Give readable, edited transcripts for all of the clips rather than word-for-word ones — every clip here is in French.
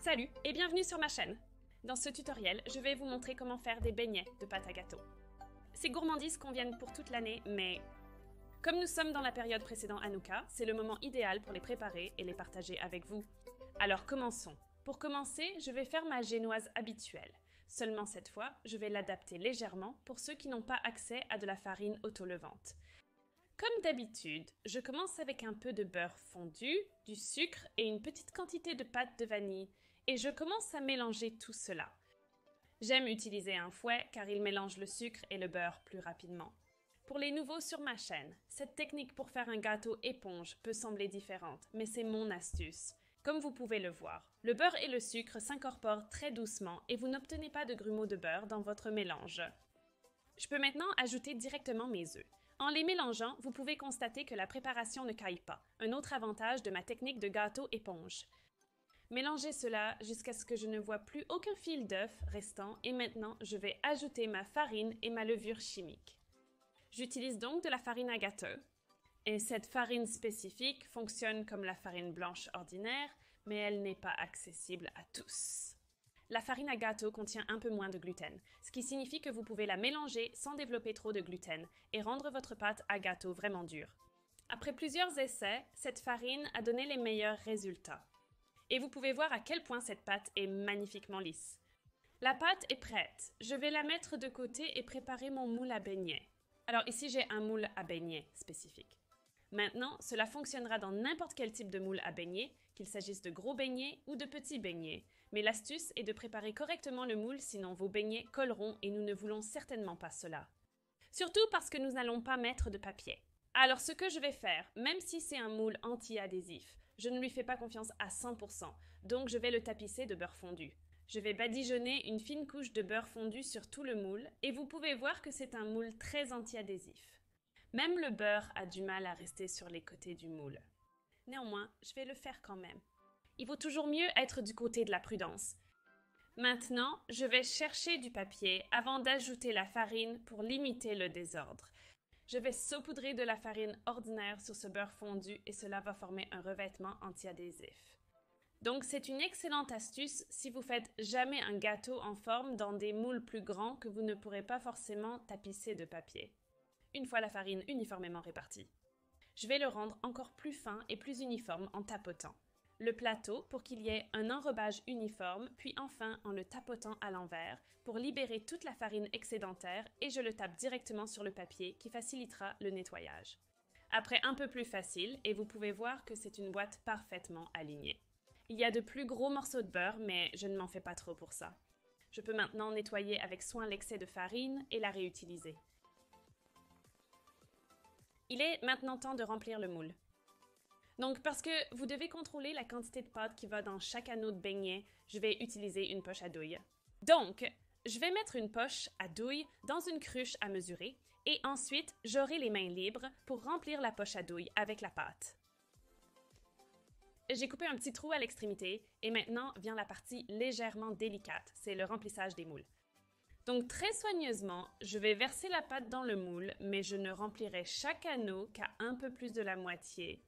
Salut et bienvenue sur ma chaîne. Dans ce tutoriel, je vais vous montrer comment faire des beignets de pâte à gâteau. Ces gourmandises conviennent pour toute l'année, mais comme nous sommes dans la période précédant Hanouka, c'est le moment idéal pour les préparer et les partager avec vous. Alors commençons. Pour commencer, je vais faire ma génoise habituelle. Seulement cette fois, je vais l'adapter légèrement pour ceux qui n'ont pas accès à de la farine autolevante. Comme d'habitude, je commence avec un peu de beurre fondu, du sucre et une petite quantité de pâte de vanille, et je commence à mélanger tout cela. J'aime utiliser un fouet car il mélange le sucre et le beurre plus rapidement. Pour les nouveaux sur ma chaîne, cette technique pour faire un gâteau éponge peut sembler différente, mais c'est mon astuce. Comme vous pouvez le voir, le beurre et le sucre s'incorporent très doucement et vous n'obtenez pas de grumeaux de beurre dans votre mélange. Je peux maintenant ajouter directement mes œufs. En les mélangeant, vous pouvez constater que la préparation ne caille pas, un autre avantage de ma technique de gâteau éponge. Mélangez cela jusqu'à ce que je ne vois plus aucun fil d'œuf restant et maintenant je vais ajouter ma farine et ma levure chimique. J'utilise donc de la farine à gâteau. Et cette farine spécifique fonctionne comme la farine blanche ordinaire, mais elle n'est pas accessible à tous. La farine à gâteau contient un peu moins de gluten, ce qui signifie que vous pouvez la mélanger sans développer trop de gluten et rendre votre pâte à gâteau vraiment dure. Après plusieurs essais, cette farine a donné les meilleurs résultats. Et vous pouvez voir à quel point cette pâte est magnifiquement lisse. La pâte est prête. Je vais la mettre de côté et préparer mon moule à beignets. Alors ici, j'ai un moule à beignets spécifique. Maintenant, cela fonctionnera dans n'importe quel type de moule à beignets, qu'il s'agisse de gros beignets ou de petits beignets. Mais l'astuce est de préparer correctement le moule, sinon vos beignets colleront et nous ne voulons certainement pas cela. Surtout parce que nous n'allons pas mettre de papier. Alors ce que je vais faire, même si c'est un moule anti-adhésif, je ne lui fais pas confiance à 100%, donc je vais le tapisser de beurre fondu. Je vais badigeonner une fine couche de beurre fondu sur tout le moule et vous pouvez voir que c'est un moule très anti-adhésif. Même le beurre a du mal à rester sur les côtés du moule. Néanmoins, je vais le faire quand même. Il vaut toujours mieux être du côté de la prudence. Maintenant, je vais chercher du papier avant d'ajouter la farine pour limiter le désordre. Je vais saupoudrer de la farine ordinaire sur ce beurre fondu et cela va former un revêtement anti-adhésif. Donc c'est une excellente astuce si vous faites jamais un gâteau en forme dans des moules plus grands que vous ne pourrez pas forcément tapisser de papier. Une fois la farine uniformément répartie. Je vais le rendre encore plus fin et plus uniforme en tapotant. Le plateau pour qu'il y ait un enrobage uniforme, puis enfin en le tapotant à l'envers pour libérer toute la farine excédentaire et je le tape directement sur le papier qui facilitera le nettoyage. Après un peu plus facile et vous pouvez voir que c'est une boîte parfaitement alignée. Il y a de plus gros morceaux de beurre mais je ne m'en fais pas trop pour ça. Je peux maintenant nettoyer avec soin l'excès de farine et la réutiliser. Il est maintenant temps de remplir le moule. Donc, parce que vous devez contrôler la quantité de pâte qui va dans chaque anneau de beignet, je vais utiliser une poche à douille. Donc, je vais mettre une poche à douille dans une cruche à mesurer et ensuite, j'aurai les mains libres pour remplir la poche à douille avec la pâte. J'ai coupé un petit trou à l'extrémité et maintenant vient la partie légèrement délicate, c'est le remplissage des moules. Donc très soigneusement, je vais verser la pâte dans le moule, mais je ne remplirai chaque anneau qu'à un peu plus de la moitié.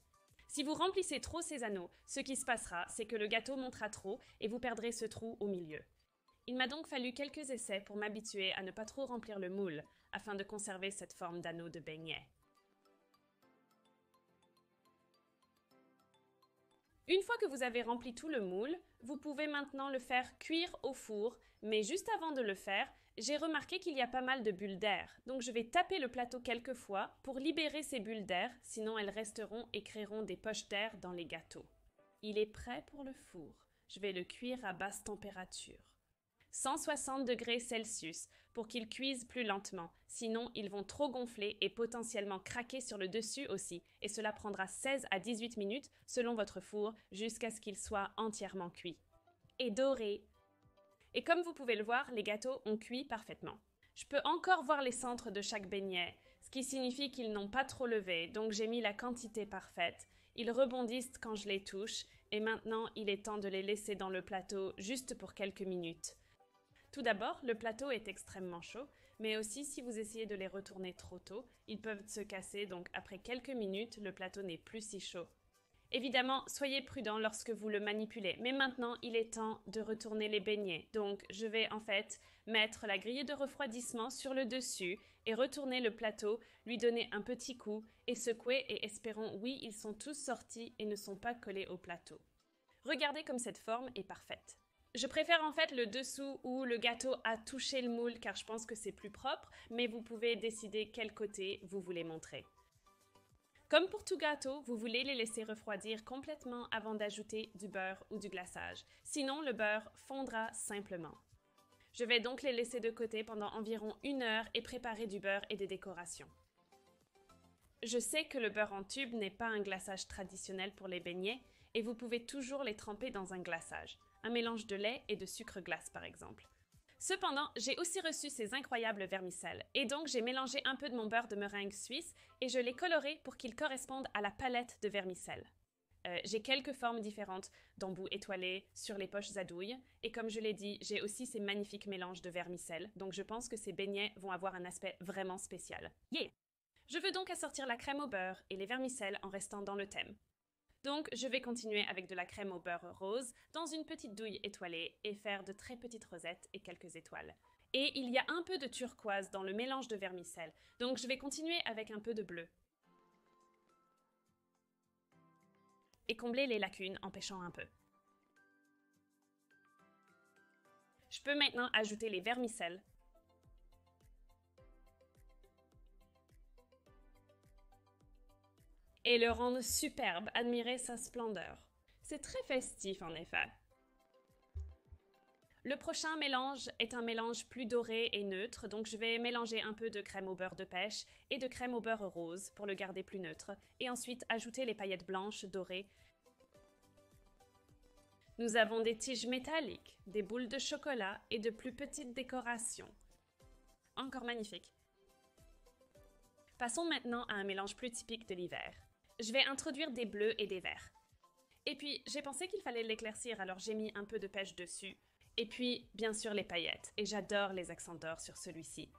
Si vous remplissez trop ces anneaux, ce qui se passera, c'est que le gâteau montera trop et vous perdrez ce trou au milieu. Il m'a donc fallu quelques essais pour m'habituer à ne pas trop remplir le moule, afin de conserver cette forme d'anneau de beignet. Une fois que vous avez rempli tout le moule, vous pouvez maintenant le faire cuire au four, mais juste avant de le faire, j'ai remarqué qu'il y a pas mal de bulles d'air, donc je vais taper le plateau quelques fois pour libérer ces bulles d'air, sinon elles resteront et créeront des poches d'air dans les gâteaux. Il est prêt pour le four. Je vais le cuire à basse température. 160 degrés Celsius pour qu'ils cuisent plus lentement, sinon ils vont trop gonfler et potentiellement craquer sur le dessus aussi, et cela prendra 16 à 18 minutes selon votre four jusqu'à ce qu'il soit entièrement cuit. Et doré. Et comme vous pouvez le voir, les gâteaux ont cuit parfaitement. Je peux encore voir les centres de chaque beignet, ce qui signifie qu'ils n'ont pas trop levé, donc j'ai mis la quantité parfaite. Ils rebondissent quand je les touche, et maintenant il est temps de les laisser dans le plateau juste pour quelques minutes. Tout d'abord, le plateau est extrêmement chaud, mais aussi si vous essayez de les retourner trop tôt, ils peuvent se casser, donc après quelques minutes, le plateau n'est plus si chaud. Évidemment, soyez prudent lorsque vous le manipulez, mais maintenant il est temps de retourner les beignets. Donc je vais en fait mettre la grille de refroidissement sur le dessus et retourner le plateau, lui donner un petit coup et secouer et espérons, oui, ils sont tous sortis et ne sont pas collés au plateau. Regardez comme cette forme est parfaite. Je préfère en fait le dessous où le gâteau a touché le moule car je pense que c'est plus propre, mais vous pouvez décider quel côté vous voulez montrer. Comme pour tout gâteau, vous voulez les laisser refroidir complètement avant d'ajouter du beurre ou du glaçage. Sinon, le beurre fondra simplement. Je vais donc les laisser de côté pendant environ 1 heure et préparer du beurre et des décorations. Je sais que le beurre en tube n'est pas un glaçage traditionnel pour les beignets et vous pouvez toujours les tremper dans un glaçage, un mélange de lait et de sucre glace par exemple. Cependant, j'ai aussi reçu ces incroyables vermicelles et donc j'ai mélangé un peu de mon beurre de meringue suisse et je l'ai coloré pour qu'il corresponde à la palette de vermicelles. J'ai quelques formes différentes d'embouts étoilés sur les poches à douille et comme je l'ai dit, j'ai aussi ces magnifiques mélanges de vermicelles, donc je pense que ces beignets vont avoir un aspect vraiment spécial. Yeah! Je veux donc assortir la crème au beurre et les vermicelles en restant dans le thème. Donc, je vais continuer avec de la crème au beurre rose dans une petite douille étoilée et faire de très petites rosettes et quelques étoiles. Et il y a un peu de turquoise dans le mélange de vermicelles, donc je vais continuer avec un peu de bleu. Et combler les lacunes en pêchant un peu. Je peux maintenant ajouter les vermicelles. Et le rendre superbe, admirez sa splendeur. C'est très festif en effet. Le prochain mélange est un mélange plus doré et neutre, donc je vais mélanger un peu de crème au beurre de pêche et de crème au beurre rose pour le garder plus neutre, et ensuite ajouter les paillettes blanches dorées. Nous avons des tiges métalliques, des boules de chocolat et de plus petites décorations. Encore magnifique. Passons maintenant à un mélange plus typique de l'hiver. Je vais introduire des bleus et des verts. Et puis, j'ai pensé qu'il fallait l'éclaircir, alors j'ai mis un peu de pêche dessus. Et puis, bien sûr, les paillettes. Et j'adore les accents d'or sur celui-ci.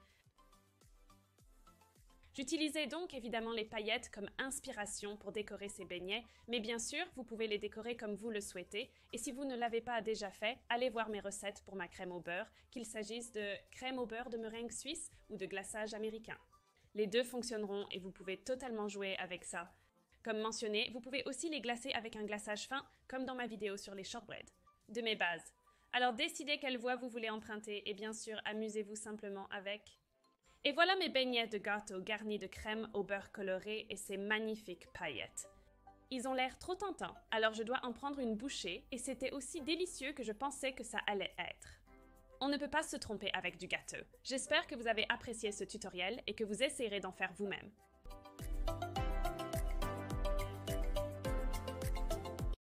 J'utilisais donc évidemment les paillettes comme inspiration pour décorer ces beignets, mais bien sûr, vous pouvez les décorer comme vous le souhaitez. Et si vous ne l'avez pas déjà fait, allez voir mes recettes pour ma crème au beurre, qu'il s'agisse de crème au beurre de meringue suisse ou de glaçage américain. Les deux fonctionneront et vous pouvez totalement jouer avec ça. Comme mentionné, vous pouvez aussi les glacer avec un glaçage fin, comme dans ma vidéo sur les shortbread. De mes bases. Alors décidez quelle voie vous voulez emprunter et bien sûr, amusez-vous simplement avec. Et voilà mes beignets de gâteau garnis de crème au beurre coloré et ces magnifiques paillettes. Ils ont l'air trop tentants, alors je dois en prendre une bouchée et c'était aussi délicieux que je pensais que ça allait être. On ne peut pas se tromper avec du gâteau. J'espère que vous avez apprécié ce tutoriel et que vous essayerez d'en faire vous-même.